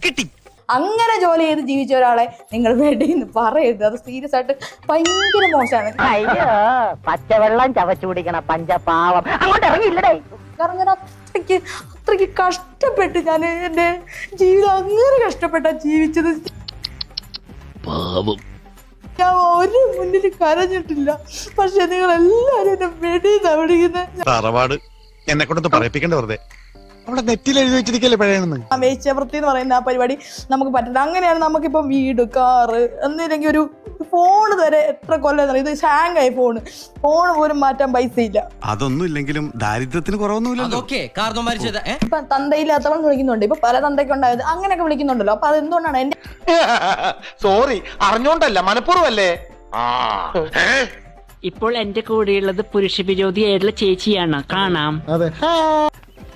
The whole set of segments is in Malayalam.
കിട്ടി. അങ്ങനെ ജോലി ചെയ്ത് ജീവിച്ച ഒരാളെ നിങ്ങൾ വേണ്ടിന്ന് പറയരുത്. അത് സീരിയസ് ആയിട്ട് ഭയങ്കര മോശമാണ്. അയ്യോ പച്ചവെള്ളം ചവച്ചു കുടിക്കണ പഞ്ചപാവം അങ്ങോട്ട് ഇറങ്ങിയില്ലടേ. കാരണം ഞാൻ അത്രയ്ക്ക് കഷ്ടപ്പെട്ട് ഞാൻ എന്റെ ജീവിതം അങ്ങനെ കഷ്ടപ്പെട്ടാ ജീവിച്ചത്. ഞാൻ ഒരു മുന്നിൽ കരഞ്ഞിട്ടില്ല. പക്ഷെ നിങ്ങൾ എല്ലാരും എന്നെ വെടിയെന്നാ വിളിക്കുന്നത്. തറവാട് എന്നെ കൊണ്ടൊന്ന് പറയിപ്പിക്കണ്ട വെറുതെ. അവിടെ നെറ്റിൽ എഴുതി വെച്ചിരിക്കല്ലേ പഴയെന്ന്. വേശ്യാവൃത്തി എന്ന് പറയുന്ന ആ പരിപാടി നമുക്ക് പറ്റില്ല. അങ്ങനെയാണ് നമുക്കിപ്പോ വീട്, കാറ് എന്നില്ലെങ്കിൽ ഒരു ഫോണ് വരെ എത്ര കൊല്ലം ഇത് ഹാങ് ആയി ഫോണ് പോലും മാറ്റാൻ പൈസ ഇല്ല. അതൊന്നും ഇല്ലെങ്കിലും ദാരിദ്ര്യത്തിന് കുറവൊന്നുമില്ലല്ലോ. ഇപ്പൊ തന്തയില്ലാത്തവൻ വിളിക്കുന്നുണ്ട്. ഇപ്പൊ പല തന്തയ്ക്ക് ഉണ്ടായത് അങ്ങനെയൊക്കെ വിളിക്കുന്നുണ്ടല്ലോ. അപ്പൊ അതെന്തുകൊണ്ടാണ് എന്റെ സോറി, അറിഞ്ഞോണ്ടല്ല, മനഃപൂർവ്വല്ലേ. ഇപ്പോൾ എന്റെ കൂടെയുള്ളത് പുരുഷ വിരോധിയായിട്ടുള്ള ചേച്ചിയാണ്. കാണാം.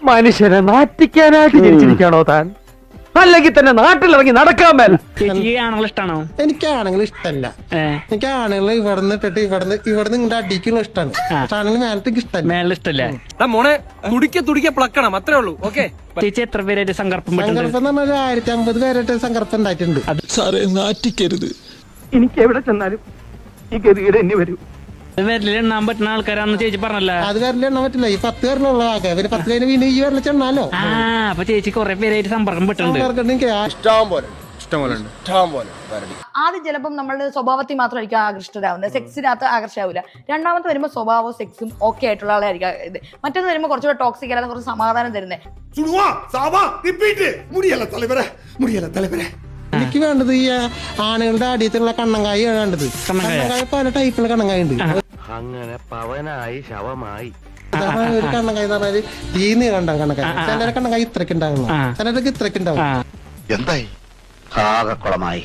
മനുഷ്യനെ നാറ്റിക്കാനായിട്ട് ജനിച്ചിരിക്കാണോ താൻ? അല്ലെങ്കിൽ തന്നെ നാട്ടിലിറങ്ങി നടക്കാൻ മേല. ചേച്ചിക്ക് ആണുങ്ങൾ ഇഷ്ടാണോ? എനിക്ക് ആണുങ്ങൾ ഇഷ്ടമല്ല. എനിക്ക് ആണുങ്ങൾ ഇവിടുന്ന് ഇട്ടിട്ട് ഇവിടുന്ന് ഇങ്ങോട്ട് അടിക്കുള്ള ഇഷ്ടമാണ്. ആണുങ്ങൾ മേലത്തേക്ക് ഇഷ്ടമല്ല. മേളിൽ ഇഷ്ടല്ലേ? മോനെ തുടിക്ക പ്ലക്കണം, അത്രേ ഉള്ളൂ. ഓക്കെ. ചേച്ചി എത്ര പേരായിട്ട് സങ്കല്പം സങ്കല്പം എന്ന് പറഞ്ഞാൽ 1050 പേരായിട്ട് സങ്കല്പം ഉണ്ടായിട്ടുണ്ട്. സാറേ നാറ്റിക്കരുത്. എനിക്ക് എവിടെ ചെന്നാലും ഈ ഗതികേട് എന്നെ വരും. വിരലിലെണ്ണാൻ പറ്റുന്ന ആൾക്കാരാന്ന് ചേച്ചി പറഞ്ഞല്ല. അത് വരലെണ്ണ പറ്റില്ല. ഈ 10 പേരിലുള്ള ആകെ 10 പേര് പിന്നെ ഈ വരല ചെണ്ണാലോ. അപ്പൊ ചേച്ചി കുറെ പേരായിട്ട് സമ്പർക്കം പെട്ടുണ്ട്. ആദ്യം ചിലപ്പം നമ്മളുടെ സ്വഭാവത്തിൽ മാത്രമായിരിക്കും ആകർഷ്ടരാകുന്നത്. സെക്സിനകത്ത് ആകർഷാവില്ല. രണ്ടാമത്തെ വരുമ്പോൾ സ്വഭാവവും സെക്സും ഓക്കെ ആയിട്ടുള്ള ആളായിരിക്കും ഇത്. മറ്റേത് വരുമ്പോൾ കുറച്ചുകൂടെ ടോക്സിക് അല്ലാതെ കുറച്ച് സമാധാനം തരുന്നത്. എനിക്ക് വേണ്ടത് ഈ ആണുങ്ങളുടെ അടിയത്തുള്ള കണ്ണങ്കായ വേണ്ടത്. കണ്ണങ്കായ പല ടൈപ്പുള്ള കണ്ണങ്കായ ഉണ്ട്. അങ്ങനെ പവനായി ശവമായി. ഒരു കണ്ണങ്കായ എന്ന് പറഞ്ഞാല് തീന്ന് കണ്ട കണ്ണങ്കായ. ചിലരെ കണ്ണങ്കായ ഇത്രയ്ക്ക് ഉണ്ടാകുന്നു, ചിലർക്ക് ഇത്രയ്ക്ക് ഉണ്ടാവും. എന്തായി? ആകക്കുളമായി.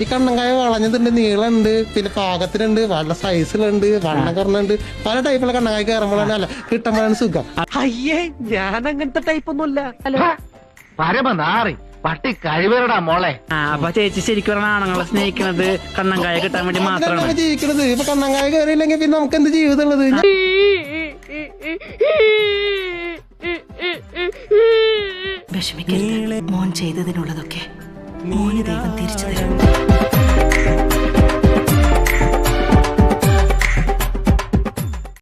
ഈ കണ്ണങ്കായ വളഞ്ഞതുണ്ട്, നീളമുണ്ട്, പിന്നെ പാകത്തിനുണ്ട്, വളരെ സൈസിലുണ്ട്, വണ്ണം കുറഞ്ഞുണ്ട്. പല ടൈപ്പുള്ള കണ്ണങ്കായ കയറുമ്പോഴാണ് അല്ല കിട്ടുമ്പോഴാണ് സുഖം. അയ്യേ, ഞാൻ അങ്ങനത്തെ ടൈപ്പൊന്നുമല്ല. പരമനാറി പട്ടി കഴിവരടാ മോളെ. അപ്പൊ ചേച്ചി ശരിക്കും പറഞ്ഞ ആണുങ്ങളെ സ്നേഹിക്കുന്നത് കണ്ണങ്കായ കിട്ടാൻ വേണ്ടി മാത്രമാണ് ജീവിക്കുന്നത്. ഇപ്പൊ കണ്ണങ്കായ കയറിയില്ലെങ്കിൽ പിന്നെ നമുക്ക് എന്ത് ജീവിതം ഉള്ളത്? വിഷമിക്കരുത്. മോൻ ചെയ്തതിനുള്ളതൊക്കെ മോന് ദൈവം തിരിച്ചു തരും.